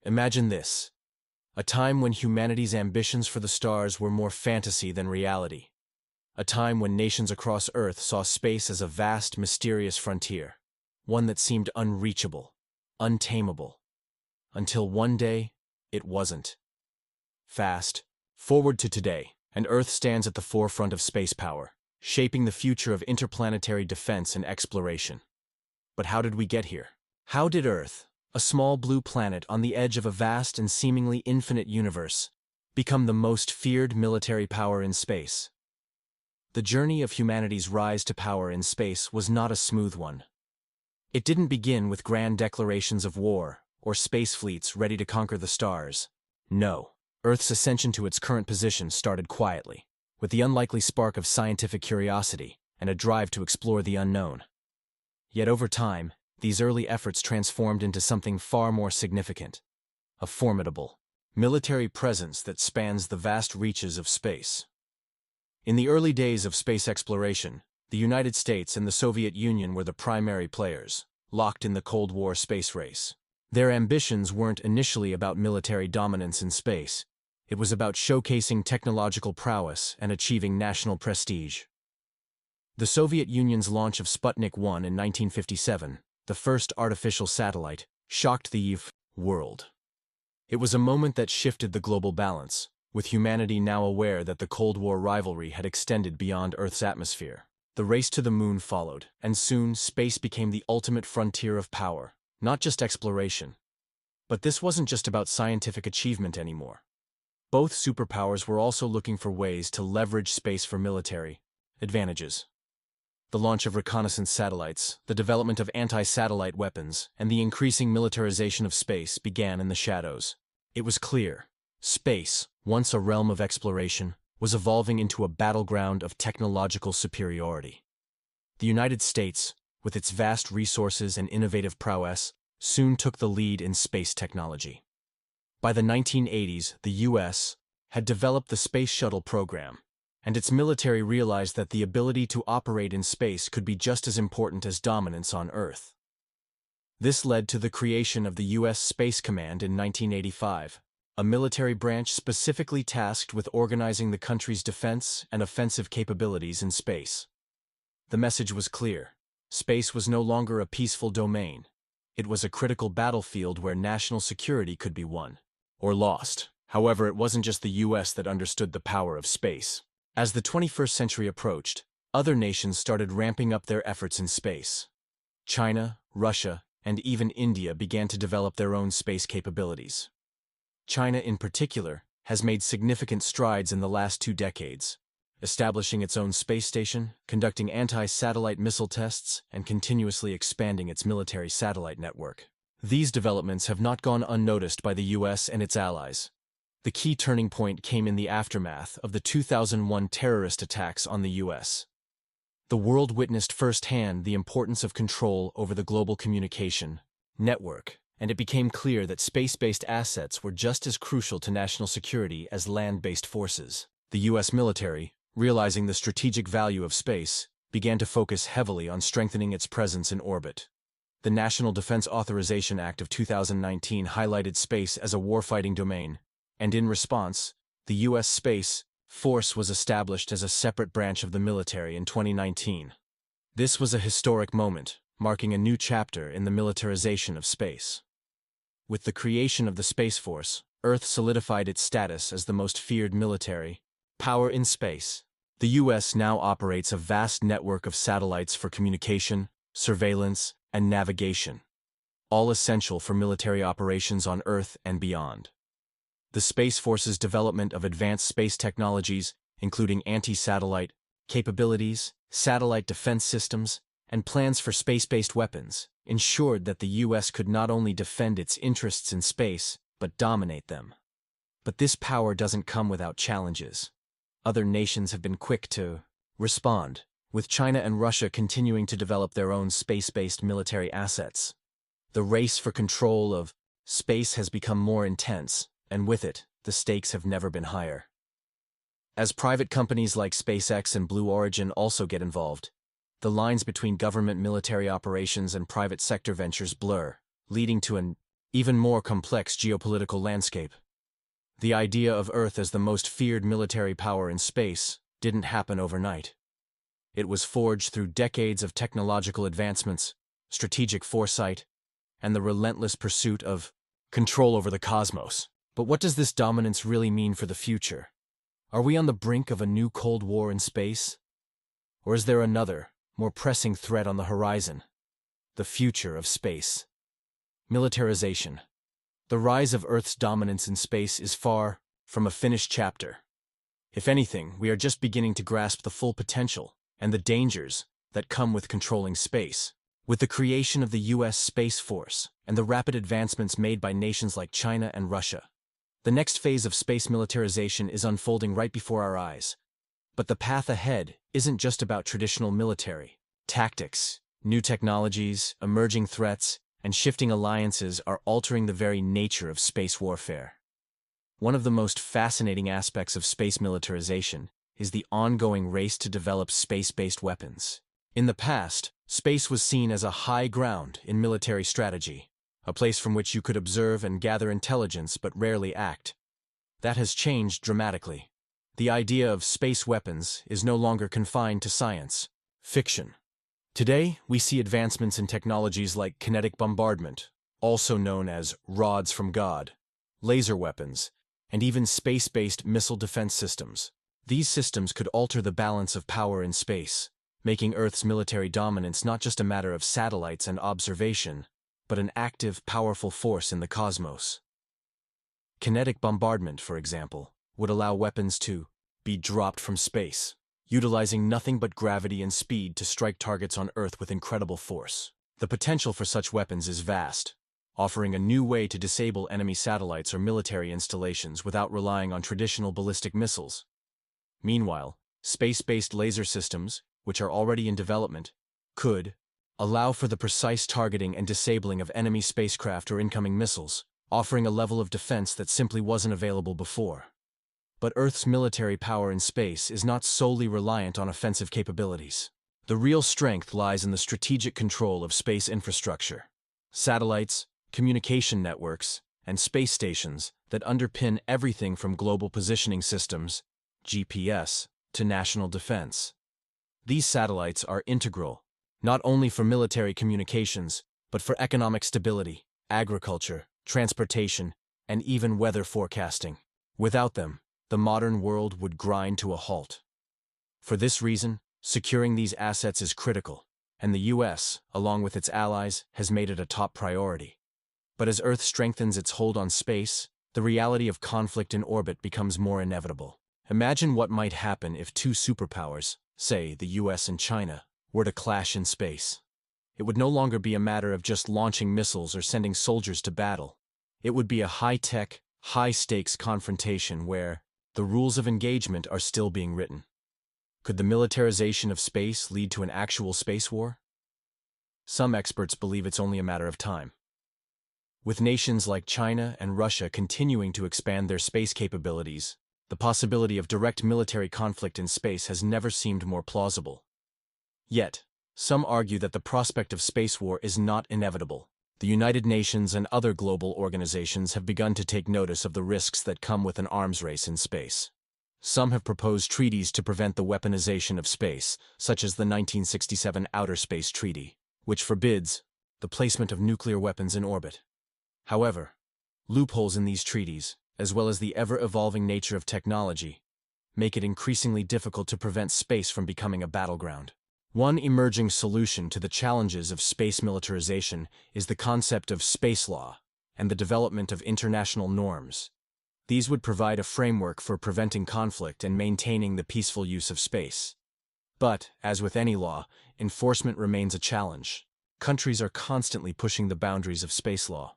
Imagine this: a time when humanity's ambitions for the stars were more fantasy than reality. A time when nations across Earth saw space as a vast, mysterious frontier, one that seemed unreachable, untamable. Until one day, it wasn't. Fast forward to today, and Earth stands at the forefront of space power, shaping the future of interplanetary defense and exploration. But how did we get here? How did Earth, a small blue planet on the edge of a vast and seemingly infinite universe, become the most feared military power in space? The journey of humanity's rise to power in space was not a smooth one. It didn't begin with grand declarations of war or space fleets ready to conquer the stars. No, Earth's ascension to its current position started quietly, with the unlikely spark of scientific curiosity and a drive to explore the unknown. Yet over time, these early efforts transformed into something far more significant: a formidable military presence that spans the vast reaches of space. In the early days of space exploration, the United States and the Soviet Union were the primary players, locked in the Cold War space race. Their ambitions weren't initially about military dominance in space. It was about showcasing technological prowess and achieving national prestige. The Soviet Union's launch of Sputnik 1 in 1957, the first artificial satellite, shocked the world. It was a moment that shifted the global balance, with humanity now aware that the Cold War rivalry had extended beyond Earth's atmosphere. The race to the moon followed, and soon space became the ultimate frontier of power, not just exploration. But this wasn't just about scientific achievement anymore. Both superpowers were also looking for ways to leverage space for military advantages. The launch of reconnaissance satellites, the development of anti-satellite weapons, and the increasing militarization of space began in the shadows. It was clear: space, once a realm of exploration, was evolving into a battleground of technological superiority. The United States, with its vast resources and innovative prowess, soon took the lead in space technology. By the 1980s, the U.S. had developed the Space Shuttle program, and its military realized that the ability to operate in space could be just as important as dominance on Earth. This led to the creation of the U.S. Space Command in 1985, a military branch specifically tasked with organizing the country's defense and offensive capabilities in space. The message was clear: space was no longer a peaceful domain. It was a critical battlefield where national security could be won or lost. However, it wasn't just the U.S. that understood the power of space. As the 21st century approached, other nations started ramping up their efforts in space. China, Russia, and even India began to develop their own space capabilities. China, in particular, has made significant strides in the last 2 decades, establishing its own space station, conducting anti-satellite missile tests, and continuously expanding its military satellite network. These developments have not gone unnoticed by the U.S. and its allies. The key turning point came in the aftermath of the 2001 terrorist attacks on the U.S. The world witnessed firsthand the importance of control over the global communication network, and it became clear that space-based assets were just as crucial to national security as land-based forces. The U.S. military, realizing the strategic value of space, began to focus heavily on strengthening its presence in orbit. The National Defense Authorization Act of 2019 highlighted space as a warfighting domain, and in response, the U.S. Space Force was established as a separate branch of the military in 2019. This was a historic moment, marking a new chapter in the militarization of space. With the creation of the Space Force, Earth solidified its status as the most feared military power in space. The U.S. now operates a vast network of satellites for communication, surveillance, and navigation, all essential for military operations on Earth and beyond. The Space Force's development of advanced space technologies, including anti-satellite capabilities, satellite defense systems, and plans for space-based weapons, ensured that the U.S. could not only defend its interests in space, but dominate them. But this power doesn't come without challenges. Other nations have been quick to respond, with China and Russia continuing to develop their own space-based military assets. The race for control of space has become more intense, and with it, the stakes have never been higher. As private companies like SpaceX and Blue Origin also get involved, the lines between government military operations and private sector ventures blur, leading to an even more complex geopolitical landscape. The idea of Earth as the most feared military power in space didn't happen overnight. It was forged through decades of technological advancements, strategic foresight, and the relentless pursuit of control over the cosmos. But what does this dominance really mean for the future? Are we on the brink of a new Cold War in space? Or is there another, more pressing threat on the horizon? The future of space. Militarization. The rise of Earth's dominance in space is far from a finished chapter. If anything, we are just beginning to grasp the full potential and the dangers that come with controlling space. With the creation of the U.S. Space Force and the rapid advancements made by nations like China and Russia, the next phase of space militarization is unfolding right before our eyes. But the path ahead isn't just about traditional military tactics. New technologies, emerging threats, and shifting alliances are altering the very nature of space warfare. One of the most fascinating aspects of space militarization is the ongoing race to develop space-based weapons. In the past, space was seen as a high ground in military strategy, a place from which you could observe and gather intelligence but rarely act. That has changed dramatically. The idea of space weapons is no longer confined to science fiction. Today, we see advancements in technologies like kinetic bombardment, also known as rods from God, laser weapons, and even space-based missile defense systems. These systems could alter the balance of power in space, making Earth's military dominance not just a matter of satellites and observation, but an active, powerful force in the cosmos. Kinetic bombardment, for example, would allow weapons to be dropped from space, utilizing nothing but gravity and speed to strike targets on Earth with incredible force. The potential for such weapons is vast, offering a new way to disable enemy satellites or military installations without relying on traditional ballistic missiles. Meanwhile, space-based laser systems, which are already in development, could allow for the precise targeting and disabling of enemy spacecraft or incoming missiles, offering a level of defense that simply wasn't available before. But Earth's military power in space is not solely reliant on offensive capabilities. The real strength lies in the strategic control of space infrastructure. Satellites, communication networks, and space stations that underpin everything from global positioning systems, GPS, to national defense. These satellites are integral, not only for military communications, but for economic stability, agriculture, transportation, and even weather forecasting. Without them, the modern world would grind to a halt. For this reason, securing these assets is critical, and the U.S., along with its allies, has made it a top priority. But as Earth strengthens its hold on space, the reality of conflict in orbit becomes more inevitable. Imagine what might happen if two superpowers, say the U.S. and China, were to clash in space. It would no longer be a matter of just launching missiles or sending soldiers to battle. It would be a high-tech, high-stakes confrontation where the rules of engagement are still being written. Could the militarization of space lead to an actual space war? Some experts believe it's only a matter of time. With nations like China and Russia continuing to expand their space capabilities, the possibility of direct military conflict in space has never seemed more plausible. Yet, some argue that the prospect of space war is not inevitable. The United Nations and other global organizations have begun to take notice of the risks that come with an arms race in space. Some have proposed treaties to prevent the weaponization of space, such as the 1967 Outer Space Treaty, which forbids the placement of nuclear weapons in orbit. However, loopholes in these treaties, as well as the ever-evolving nature of technology, make it increasingly difficult to prevent space from becoming a battleground. One emerging solution to the challenges of space militarization is the concept of space law and the development of international norms. These would provide a framework for preventing conflict and maintaining the peaceful use of space. But, as with any law, enforcement remains a challenge. Countries are constantly pushing the boundaries of space law,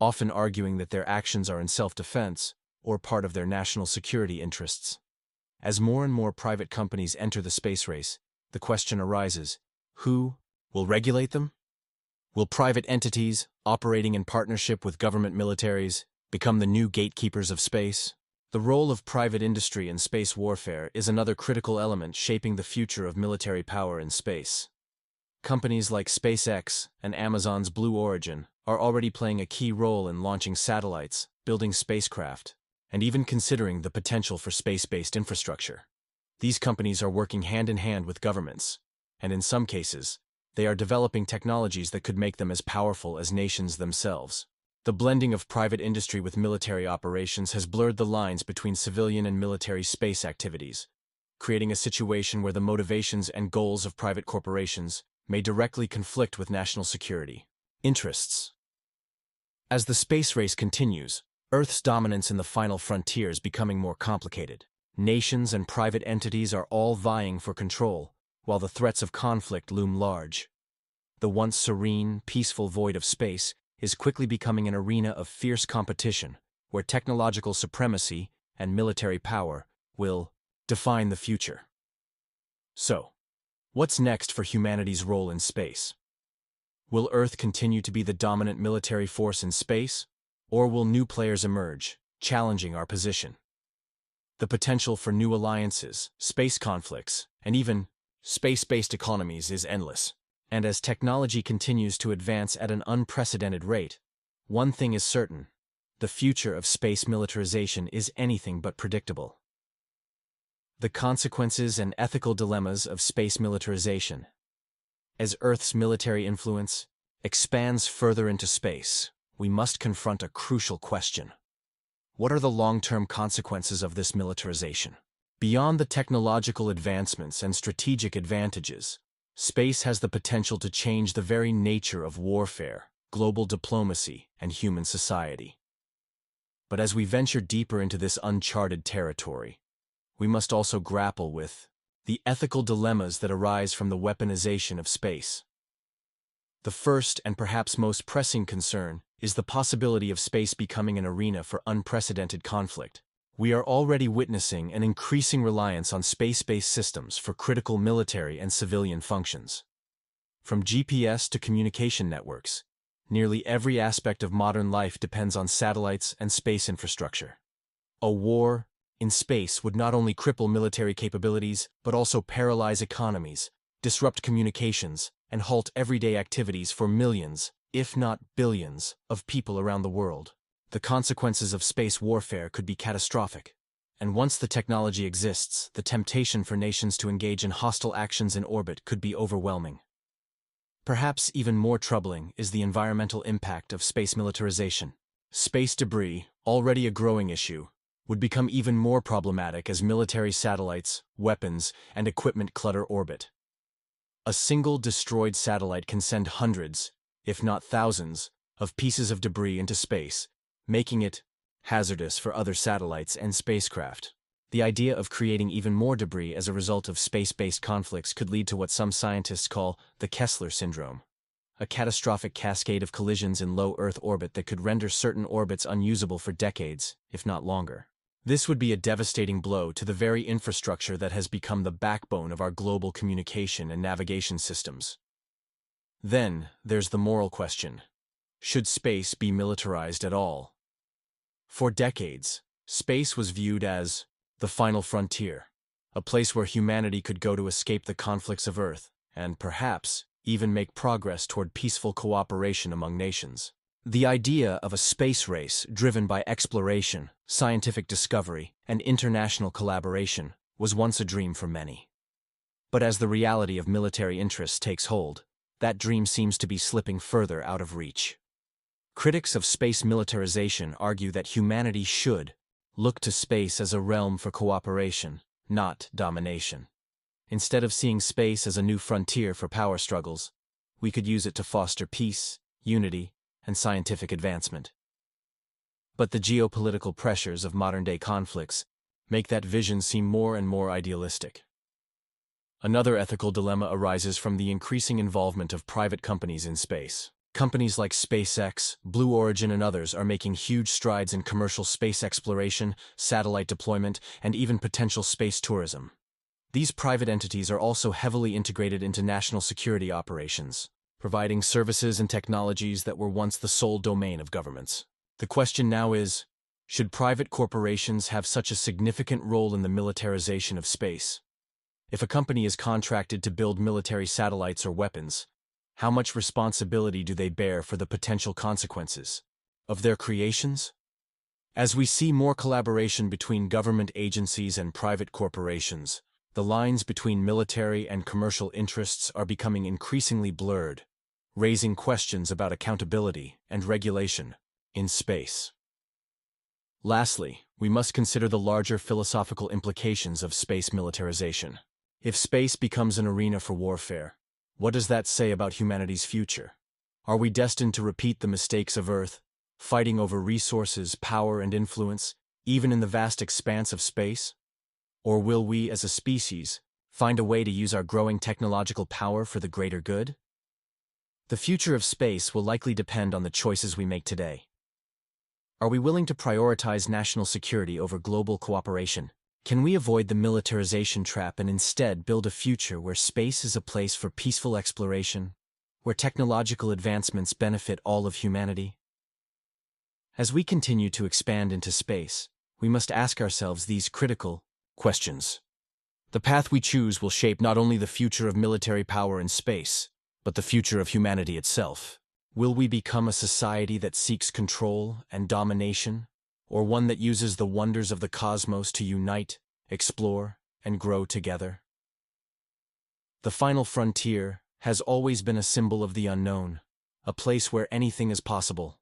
often arguing that their actions are in self-defense or part of their national security interests. As more and more private companies enter the space race, the question arises, who will regulate them? Will private entities, operating in partnership with government militaries, become the new gatekeepers of space? The role of private industry in space warfare is another critical element shaping the future of military power in space. Companies like SpaceX and Amazon's Blue Origin are already playing a key role in launching satellites, building spacecraft, and even considering the potential for space-based infrastructure. These companies are working hand in hand with governments, and in some cases, they are developing technologies that could make them as powerful as nations themselves. The blending of private industry with military operations has blurred the lines between civilian and military space activities, creating a situation where the motivations and goals of private corporations may directly conflict with national security interests. As the space race continues, Earth's dominance in the final frontier is becoming more complicated. Nations and private entities are all vying for control, while the threats of conflict loom large. The once serene, peaceful void of space is quickly becoming an arena of fierce competition, where technological supremacy and military power will define the future. So, what's next for humanity's role in space? Will Earth continue to be the dominant military force in space, or will new players emerge, challenging our position? The potential for new alliances, space conflicts, and even space-based economies is endless. And as technology continues to advance at an unprecedented rate, one thing is certain: the future of space militarization is anything but predictable. The consequences and ethical dilemmas of space militarization. As Earth's military influence expands further into space, we must confront a crucial question. What are the long-term consequences of this militarization? Beyond the technological advancements and strategic advantages, space has the potential to change the very nature of warfare, global diplomacy, and human society. But as we venture deeper into this uncharted territory, we must also grapple with the ethical dilemmas that arise from the weaponization of space. The first and perhaps most pressing concern is the possibility of space becoming an arena for unprecedented conflict. We are already witnessing an increasing reliance on space-based systems for critical military and civilian functions. From GPS to communication networks, nearly every aspect of modern life depends on satellites and space infrastructure. A war in space would not only cripple military capabilities, but also paralyze economies, disrupt communications, and halt everyday activities for millions, if not billions, of people around the world. The consequences of space warfare could be catastrophic, and once the technology exists, the temptation for nations to engage in hostile actions in orbit could be overwhelming. Perhaps even more troubling is the environmental impact of space militarization. Space debris, already a growing issue, would become even more problematic as military satellites, weapons, and equipment clutter orbit. A single destroyed satellite can send hundreds, if not thousands, of pieces of debris into space, making it hazardous for other satellites and spacecraft. The idea of creating even more debris as a result of space-based conflicts could lead to what some scientists call the Kessler syndrome, a catastrophic cascade of collisions in low Earth orbit that could render certain orbits unusable for decades, if not longer. This would be a devastating blow to the very infrastructure that has become the backbone of our global communication and navigation systems. Then, there's the moral question. Should space be militarized at all? For decades, space was viewed as the final frontier, a place where humanity could go to escape the conflicts of Earth, and perhaps even make progress toward peaceful cooperation among nations. The idea of a space race driven by exploration, scientific discovery, and international collaboration was once a dream for many. But as the reality of military interests takes hold, that dream seems to be slipping further out of reach. Critics of space militarization argue that humanity should look to space as a realm for cooperation, not domination. Instead of seeing space as a new frontier for power struggles, we could use it to foster peace, unity, and scientific advancement. But the geopolitical pressures of modern-day conflicts make that vision seem more and more idealistic. Another ethical dilemma arises from the increasing involvement of private companies in space. Companies like SpaceX, Blue Origin, and others are making huge strides in commercial space exploration, satellite deployment, and even potential space tourism. These private entities are also heavily integrated into national security operations, providing services and technologies that were once the sole domain of governments. The question now is, should private corporations have such a significant role in the militarization of space? If a company is contracted to build military satellites or weapons, How much responsibility do they bear for the potential consequences of their creations? As we see more collaboration between government agencies and private corporations, the lines between military and commercial interests are becoming increasingly blurred, raising questions about accountability and regulation in space. Lastly, we must consider the larger philosophical implications of space militarization. If space becomes an arena for warfare, what does that say about humanity's future? Are we destined to repeat the mistakes of Earth, fighting over resources, power, and influence, even in the vast expanse of space? Or will we, as a species, find a way to use our growing technological power for the greater good? The future of space will likely depend on the choices we make today. Are we willing to prioritize national security over global cooperation? Can we avoid the militarization trap and instead build a future where space is a place for peaceful exploration, where technological advancements benefit all of humanity? As we continue to expand into space, we must ask ourselves these critical questions. The path we choose will shape not only the future of military power in space, but the future of humanity itself. Will we become a society that seeks control and domination, or one that uses the wonders of the cosmos to unite, explore, and grow together? The final frontier has always been a symbol of the unknown, a place where anything is possible.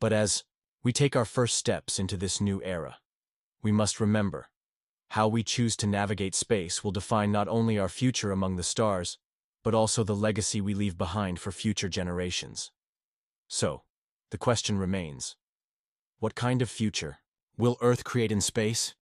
But as we take our first steps into this new era, we must remember, how we choose to navigate space will define not only our future among the stars, but also the legacy we leave behind for future generations. So, the question remains, what kind of future will Earth create in space?